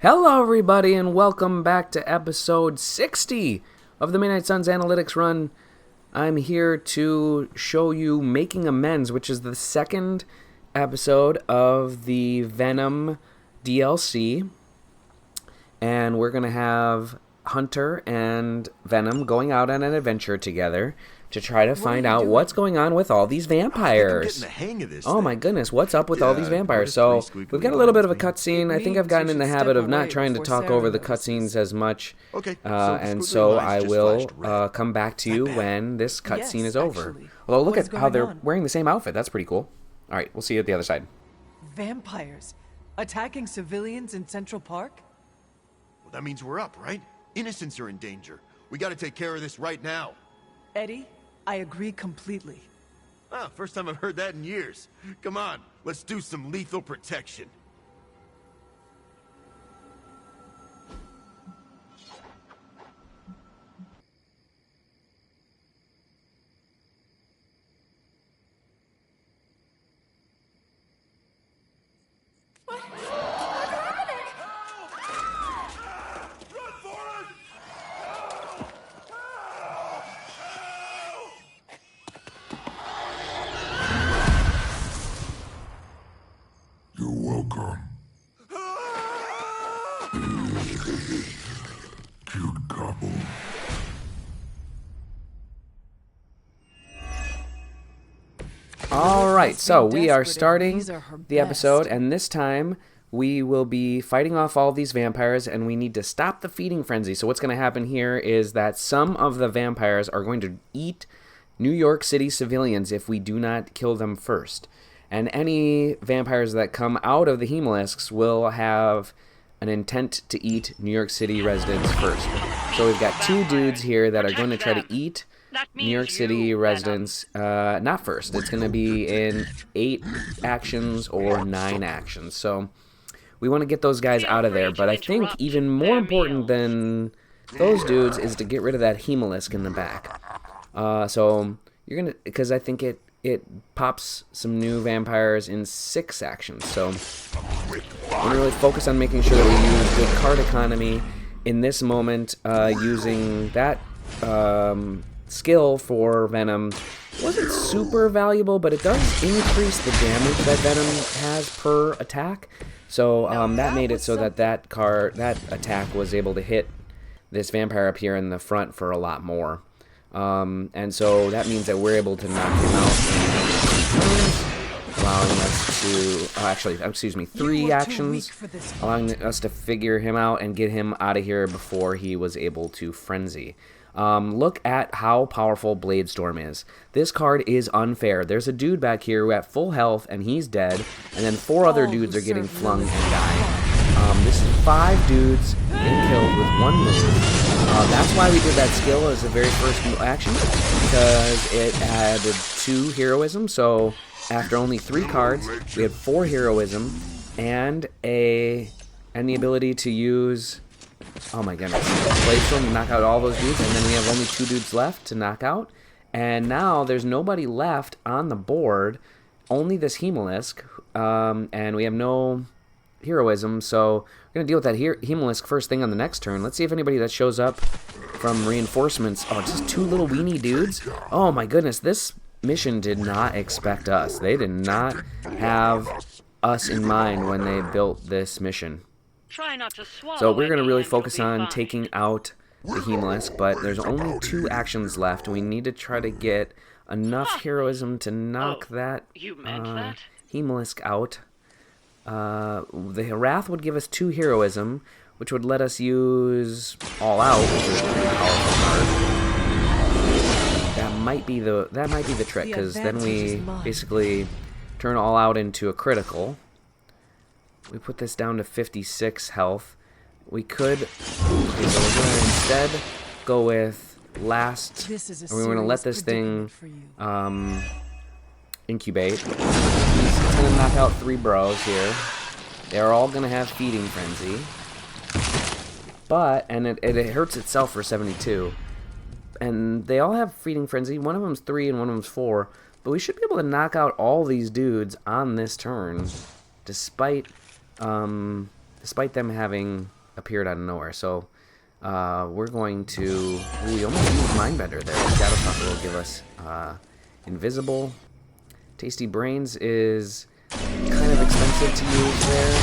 Hello, everybody, and welcome back to episode 60 of the Midnight Suns Analytics Run. I'm here to show you Making Amends, which is the second episode of the Venom DLC. And we're going to have Hunter and Venom going out on an adventure together to try to find out what's going on with all these vampires. Oh my goodness, what's up with all these vampires? So we've got a little bit of a cutscene. I think I've gotten in the habit of not trying to talk over the cutscenes as much, and so I will come back to you when this cutscene is over. Although look at how they're wearing the same outfit. That's pretty cool. All right, we'll see you at the other side. Vampires attacking civilians in Central Park? Well, that means we're up, right? Innocents are in danger. We gotta take care of this right now. Eddie, I agree completely. Ah, first time I've heard that in years. Come on, let's do some lethal protection. You're welcome. Cute couple. Alright, so we are starting the episode, and this time we will be fighting off all these vampires, and we need to stop the feeding frenzy. So what's going to happen here is that some of the vampires are going to eat New York City civilians if we do not kill them first. And any vampires that come out of the hemolisks will have an intent to eat New York City residents first. So we've got two dudes here that are going to try to eat New York City residents, not first. It's going to be in 8 actions or 9 actions. So we want to get those guys out of there. But I think even more important than those dudes is to get rid of that hemolisk in the back. So you're going to, because I think it pops some new vampires in 6 actions. So we're going to really focus on making sure that we use good card economy in this moment, using that skill for Venom. It wasn't super valuable, but it does increase the damage that Venom has per attack. So that made it so that attack was able to hit this vampire up here in the front for a lot more. And so that means that we're able to knock him out in 2 turns, allowing us to, 3 actions, allowing us to figure him out and get him out of here before he was able to frenzy. Look at how powerful Bladestorm is. This card is unfair. There's a dude back here who at full health, and he's dead, and then 4 other dudes are getting flung and dying. This is 5 dudes getting killed with 1 move. That's why we did that skill as the very first action, because it added 2 heroism. So after only 3 cards, we had 4 heroism and the ability to use, oh my goodness, Bladestorm to knock out all those dudes, and then we have only 2 dudes left to knock out. And now there's nobody left on the board, only this hemolisk, and we have no heroism, so we're going to deal with that hemolisk first thing on the next turn. Let's see if anybody that shows up from reinforcements. Oh, just 2 little weenie dudes. Oh my goodness, this mission did not expect us. They did not have us in mind when they built this mission. Try not to swallow. So we're going to really focus on taking out the hemolisk, but there's only 2 actions left. We need to try to get enough heroism to knock that hemolisk out. The Wrath would give us 2 heroism, which would let us use All Out, which is a pretty powerful card. That might be the trick, because then we basically turn All Out into a critical. We put this down to 56 health. We could, so we're going to instead go with last, and we're going to let this thing incubate. It's going to knock out 3 bros here. They're all going to have feeding frenzy. But, and it hurts itself for 72. And they all have feeding frenzy. One of them's 3 and one of them's 4. But we should be able to knock out all these dudes on this turn, despite despite them having appeared out of nowhere. So we're going to... we almost used Mindbender there. Shadow Puff will give us Invisible. Tasty Brains is kind of expensive to use there.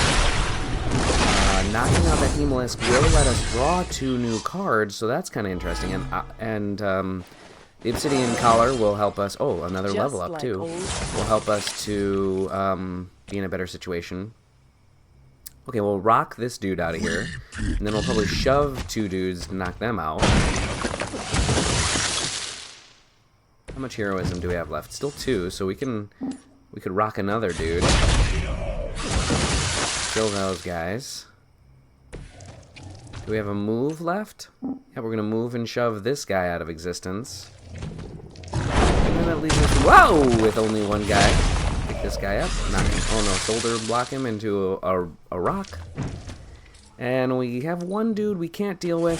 Knocking out that Hemolisk will let us draw 2 new cards, so that's kind of interesting. And the Obsidian Collar will help us... oh, another Just level up, like too. old. Will help us to be in a better situation. Okay, we'll rock this dude out of here. And then we'll probably shove 2 dudes to knock them out. How much heroism do we have left? Still 2, so we could rock another dude. Kill those guys. Do we have a move left? Yeah, we're gonna move and shove this guy out of existence. And then that leaves us, whoa, with only 1 guy. Pick this guy up, knock him, oh no, shoulder block him into a rock. And we have 1 dude we can't deal with.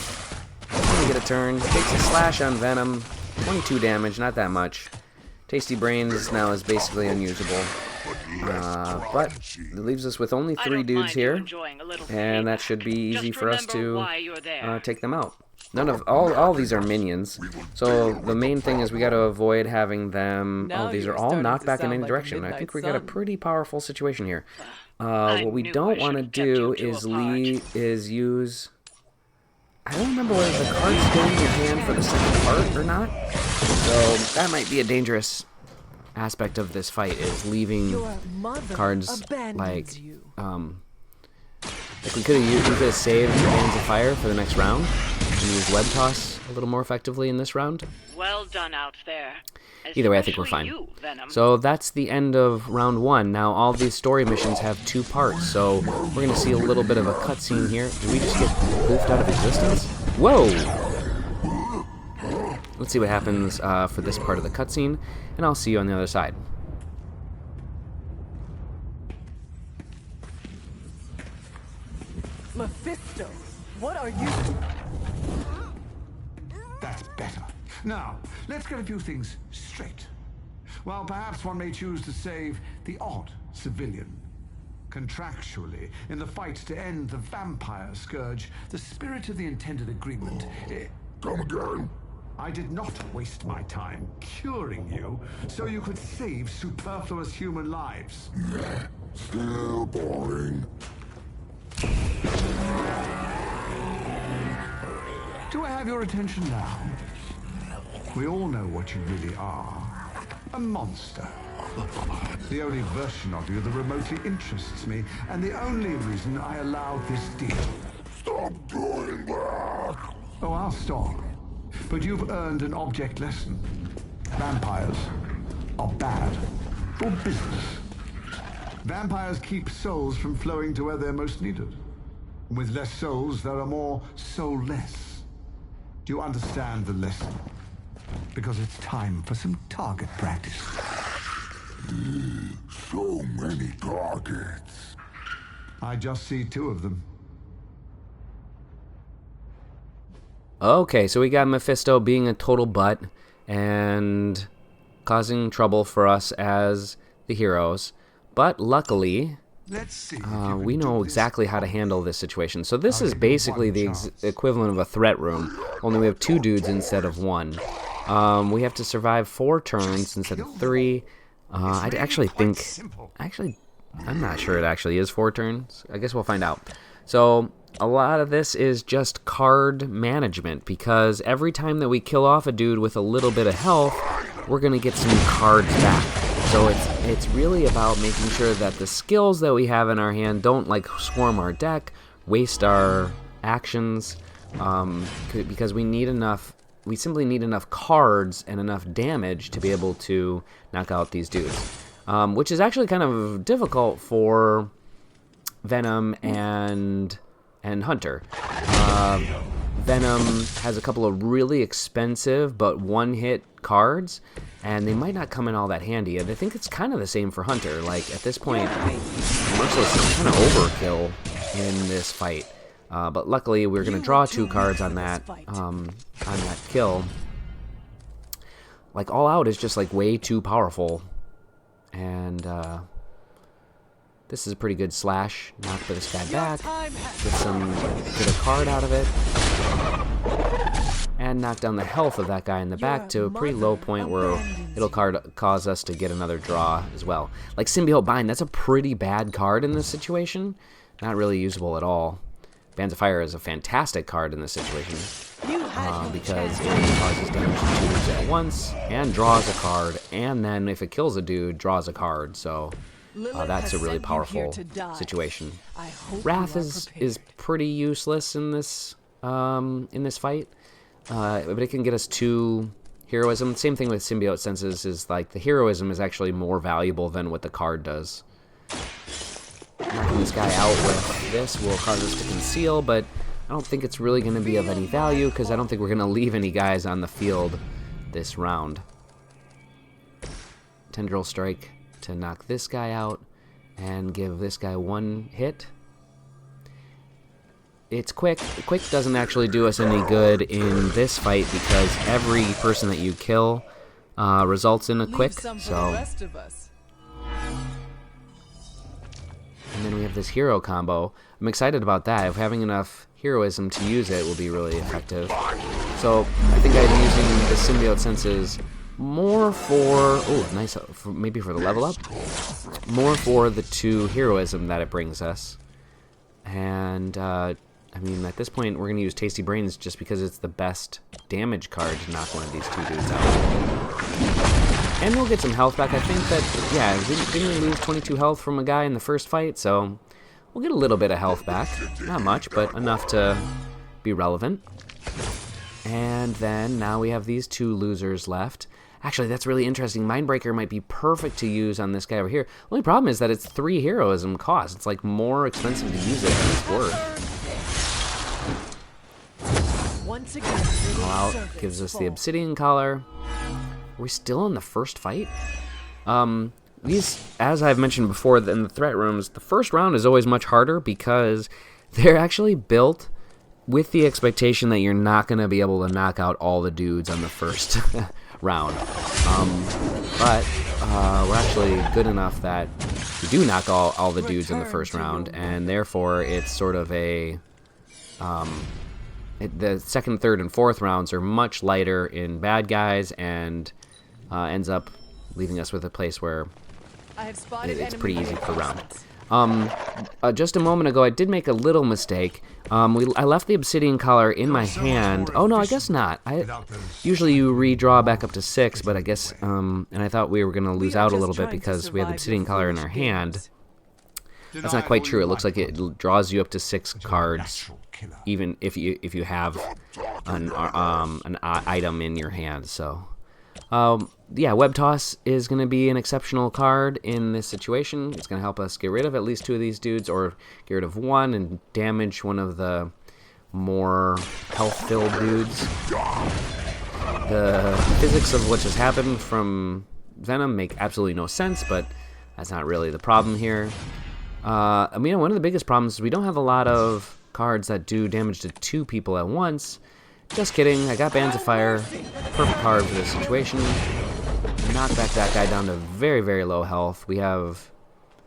He's gonna get a turn. Takes a slash on Venom. 22 damage, not that much. Tasty Brains now is basically unusable. But it leaves us with only 3 dudes here, and that should be easy for us to take them out. None of all these are minions, so the main thing is we got to avoid having them. Now oh, these are you're all starting knocked to back in sound any like a direction. I midnight think we got a sun. pretty powerful situation here. What we don't want to do is use. I don't remember whether the cards stay in your hand for the second part or not. So that might be a dangerous aspect of this fight, is leaving Your mother cards abandons like you. we could have saved the Bands of Fire for the next round and used Web Toss a little more effectively in this round. Well done out there. Either way, I think we're fine. You, Venom. So that's the end of round 1. Now all these story missions have 2 parts, so we're going to see a little bit of a cutscene here. Did we just get poofed out of existence? Whoa! Let's see what happens for this part of the cutscene, and I'll see you on the other side. Mephisto, what are you? That's better. Now, let's get a few things straight. While perhaps one may choose to save the odd civilian, contractually, in the fight to end the vampire scourge, the spirit of the intended agreement... Come again? I did not waste my time curing you so you could save superfluous human lives. Still boring. Do I have your attention now? We all know what you really are. A monster. The only version of you that remotely interests me, and the only reason I allowed this deal. Stop doing that! Oh, I'll stop. But you've earned an object lesson. Vampires are bad for business. Vampires keep souls from flowing to where they're most needed. With less souls, there are more soulless. Do you understand the lesson? Because it's time for some target practice. So many targets. I just see 2 of them. Okay, so we got Mephisto being a total butt and causing trouble for us as the heroes. But luckily, Let's see. we know exactly how to handle this situation. So this is basically the equivalent of a threat room, only we have 2 dudes instead of 1. We have to survive 4 turns instead of 3. I actually think... I'm not sure it actually is 4 turns. I guess we'll find out. So a lot of this is just card management, because every time that we kill off a dude with a little bit of health, we're going to get some cards back. So it's really about making sure that the skills that we have in our hand don't like swarm our deck, waste our actions, because we simply need enough cards and enough damage to be able to knock out these dudes, which is actually kind of difficult for Venom and Hunter. Venom has a couple of really expensive but one-hit cards, and they might not come in all that handy. And I think it's kind of the same for Hunter. Like, at this point, Merciless is kind of overkill in this fight. But luckily, we're going to draw 2 cards on that kill. Like, All Out is just, like, way too powerful. And, This is a pretty good slash. Knock this guy back. Get a card out of it. And knock down the health of that guy in the back to a pretty low point where it'll cause us to get another draw as well. Like Symbiote Bind, that's a pretty bad card in this situation. Not really usable at all. Bands of Fire is a fantastic card in this situation because it causes damage to dudes at once and draws a card, and then if it kills a dude, draws a card. So that's a really powerful situation. Wrath is pretty useless in this fight. But it can get us 2 heroism. Same thing with Symbiote Senses, is like the heroism is actually more valuable than what the card does. Knocking this guy out with this will cause us to conceal, but I don't think it's really going to be of any value because I don't think we're going to leave any guys on the field this round. Tendril Strike to knock this guy out and give this guy 1 hit. It's quick. Quick doesn't actually do us any good in this fight because every person that you kill results in a quick. So, and then we have this hero combo. I'm excited about that. If having enough heroism to use it will be really effective. So I think I'm using the Symbiote Senses more for maybe for the level up, more for the 2 heroism that it brings us, and I mean, at this point, we're going to use Tasty Brains just because it's the best damage card to knock one of these 2 dudes out. And we'll get some health back. I think that, yeah, didn't we lose 22 health from a guy in the first fight? So we'll get a little bit of health back. Not much, but enough to be relevant. And then now we have these 2 losers left. Actually, that's really interesting. Moonbreaker might be perfect to use on this guy over here. The only problem is that it's 3 heroism cost. It's like more expensive to use it than it's worth. Once again, All out gives us the Obsidian Collar. Are we still in the first fight? These, as I've mentioned before in the threat rooms, the first round is always much harder because they're actually built with the expectation that you're not going to be able to knock out all the dudes on the first round. But we're actually good enough that we do knock all the dudes in the first round, and therefore it's sort of a... the second, third, and fourth rounds are much lighter in bad guys and ends up leaving us with a place where it's pretty easy per round. Just a moment ago, I did make a little mistake. I left the Obsidian Collar in my hand. Oh, no, I guess not. Usually you redraw back up to 6, but I guess... and I thought we were going to lose out a little bit because we had the Obsidian Collar in our hand. That's not quite true. It looks like it draws you up to 6 cards, even if you have an item in your hand. So, yeah, Web Toss is going to be an exceptional card in this situation. It's going to help us get rid of at least 2 of these dudes, or get rid of 1 and damage one of the more health-filled dudes. The physics of what just happened from Venom make absolutely no sense, but that's not really the problem here. I mean, one of the biggest problems is we don't have a lot of cards that do damage to 2 people at once. Just kidding, I got Bands of Fire. Perfect card for this situation. Knock back that guy down to very, very low health. We have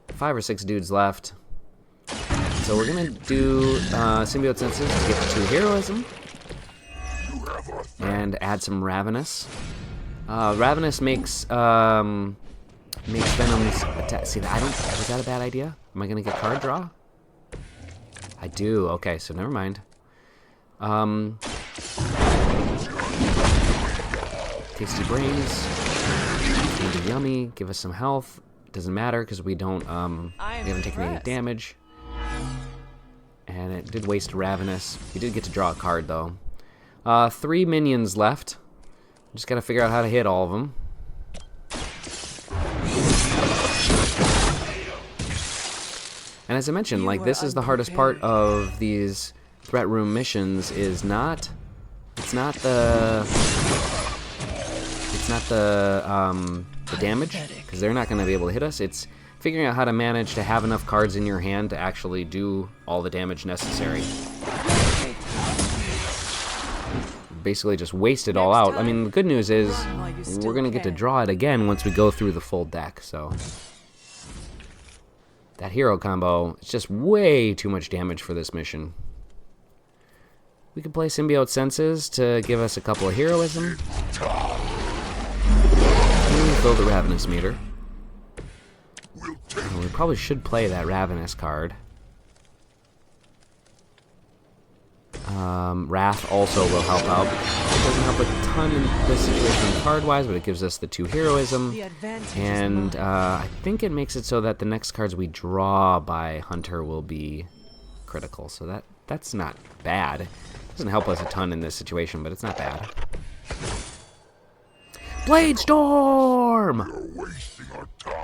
5 or 6 dudes left. So we're going to do Symbiote Senses to get to 2 heroism. And add some Ravenous. Ravenous makes Venom's attack. See, was that a bad idea? Am I gonna get card draw? I do. Okay, so never mind. Tasty Brains. It's gonna be yummy. Give us some health. Doesn't matter because we don't. We haven't taken any damage. And it did waste Ravenous. We did get to draw a card though. 3 minions left. Just gotta figure out how to hit all of them. And as I mentioned, like, this is the hardest part of these threat room missions. It's not the damage, because they're not going to be able to hit us. It's figuring out how to manage to have enough cards in your hand to actually do all the damage necessary. Basically just waste it all out. I mean, the good news is we're going to get to draw it again once we go through the full deck, so... That hero combo is just way too much damage for this mission. We could play Symbiote Senses to give us a couple of heroism. And we fill the Ravenous meter. We probably should play that Ravenous card. Wrath also will help out. It doesn't help a ton in this situation card-wise, but it gives us the 2 heroism. And I think it makes it so that the next cards we draw by Hunter will be critical. So that's not bad. It doesn't help us a ton in this situation, but it's not bad. Bladestorm!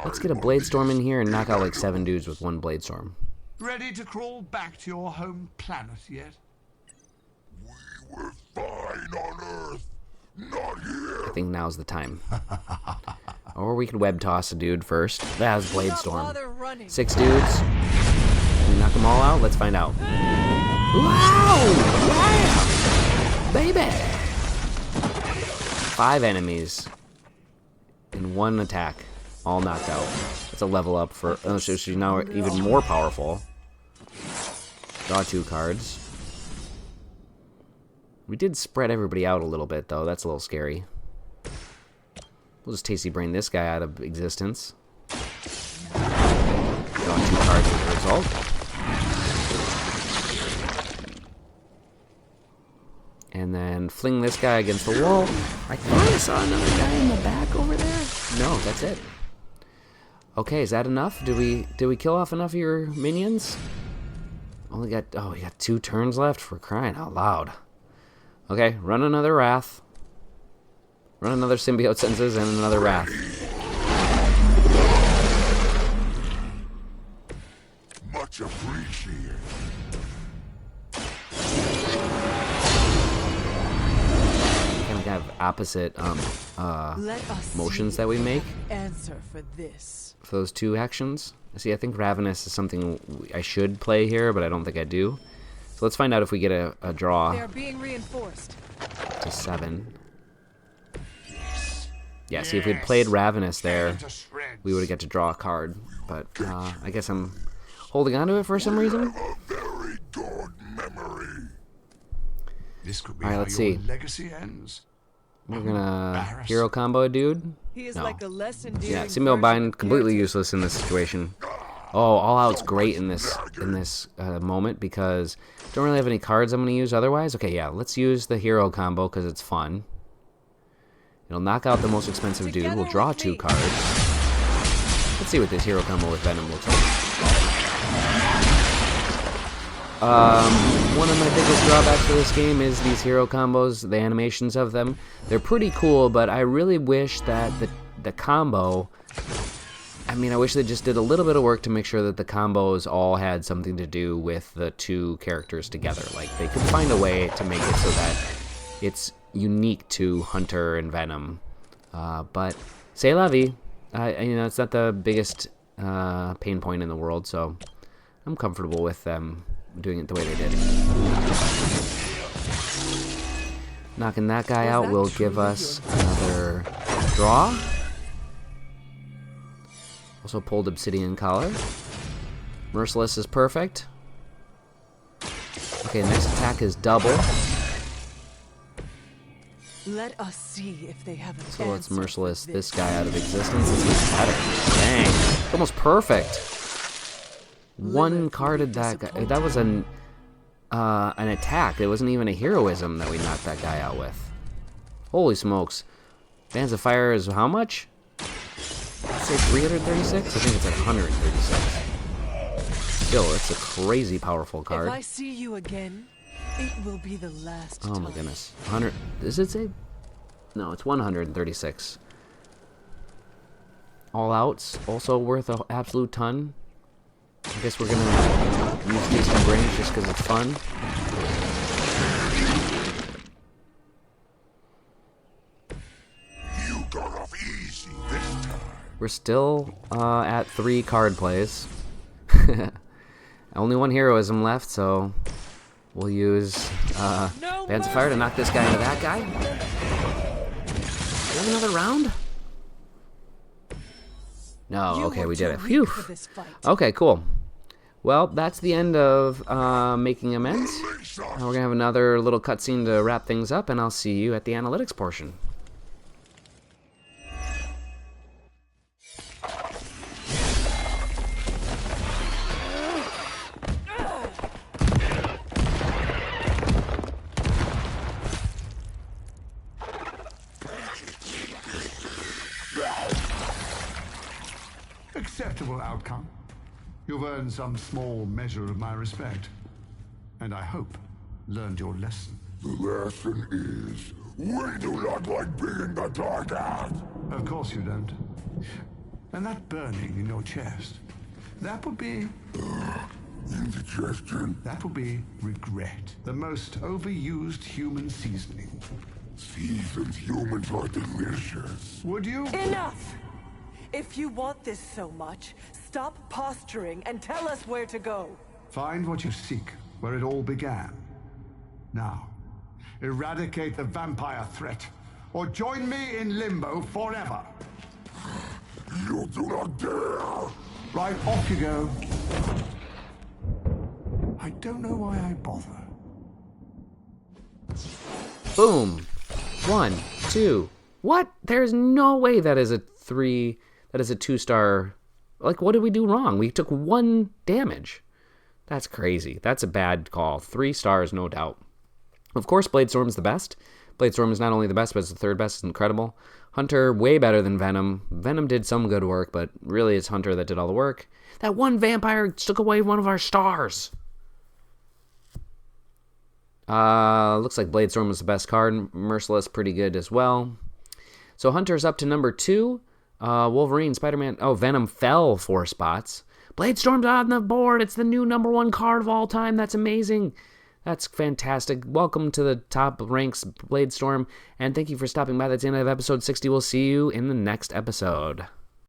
Let's get a Bladestorm in here and knock out like 7 dudes with 1 Bladestorm. Ready to crawl back to your home planet yet? We're fine on Earth, not here. I think now's the time. Or we could web toss a dude first. That was Bladestorm. 6 dudes. Can we knock them all out? Let's find out. Wow! Yeah! Baby! 5 enemies in 1 attack, all knocked out. That's a level up for. Oh, so she's now even more powerful. Draw 2 cards. We did spread everybody out a little bit, though. That's a little scary. We'll just tasty brain this guy out of existence. Draw 2 cards as a result. And then fling this guy against the wall. I thought I saw another guy in the back over there. No, that's it. Okay, is that enough? Did we kill off enough of your minions? Only got we got 2 turns left, for crying out loud. Okay, run another Wrath. Run another Symbiote Senses and another Wrath. Much appreciated. Kind of have opposite motions that we make. Answer for this. For those 2 actions. See, I think Ravenous is something I should play here, but I don't think I do. So let's find out if we get a draw. They are being reinforced. To 7. Yeah, see, if we'd played Ravenous there, we would have got to draw a card. But I guess I'm holding on to it for some reason. A very good memory. This could be All right, how let's your see. legacy ends. We're gonna hero combo a dude. He is No. like a less endearing Yeah, Symbiote Bind version completely of useless in this situation. Oh, all out's great in this moment because don't really have any cards I'm gonna use otherwise. Okay, yeah, let's use the hero combo because it's fun. It'll knock out the most expensive dude. We'll draw 2 cards. Let's see what this hero combo with Venom looks like. One of my biggest drawbacks for this game is these hero combos, the animations of them. They're pretty cool, but I really wish that the combo... I mean, I wish they just did a little bit of work to make sure that the combos all had something to do with the 2 characters together. Like, they could find a way to make it so that it's unique to Hunter and Venom. But, c'est la vie. It's not the biggest pain point in the world, so I'm comfortable with them doing it the way they did. Knocking that guy out will give us another draw. Also pulled Obsidian Collar. Merciless is perfect. Okay, next attack is double. Let us see if they have an So let's answer Merciless for this guy out of existence. This is better. Dang. Almost perfect. 1 carded that guy. That was an attack. It wasn't even a heroism that we knocked that guy out with. Holy smokes. Bands of Fire is how much? Let's say 336? I think it's like 136. Still, it's a crazy powerful card. If I see you again, it will be the last Oh my goodness. 100. Does it say? No, it's 136. All outs, also worth an absolute ton. I guess we're gonna use Tasty Brains just because it's fun. You got off easy this time. We're still at 3 card plays. Only 1 heroism left, so we'll use Bands of Fire to knock this guy into that guy. Do we have another round? Oh, You okay, were we did too it. weak Phew. for this fight. Okay, cool. Well, that's the end of making amends. Release us! Now we're going to have another little cutscene to wrap things up, and I'll see you at the analytics portion. Acceptable outcome. You've earned some small measure of my respect. And I hope learned your lesson. The lesson is, we do not like being the target! Of course you don't. And that burning in your chest, that would be... Indigestion. that would be regret. The most overused human seasoning. Seasoned humans are delicious. Would you? Enough! If you want this so much, stop posturing and tell us where to go. Find what you seek, where it all began. Now, eradicate the vampire threat, or join me in limbo forever. You do not dare! Right, off you go. I don't know why I bother. Boom. 1, 2. What? There's no way that is a 3. That is a 2-star. Like, what did we do wrong? We took 1 damage. That's crazy. That's a bad call. 3 stars, no doubt. Of course, Bladestorm's the best. Bladestorm is not only the best, but it's the 3rd best. It's incredible. Hunter, way better than Venom. Venom did some good work, but really it's Hunter that did all the work. That one vampire took away one of our stars. Looks like Bladestorm was the best card. Merciless, pretty good as well. So Hunter's up to number 2. Wolverine, Spider-Man. Oh, Venom fell 4 spots. Bladestorm's on the board. It's the new number 1 card of all time. That's amazing. That's fantastic. Welcome to the top ranks, Bladestorm. And thank you for stopping by. That's the end of episode 60. We'll see you in the next episode.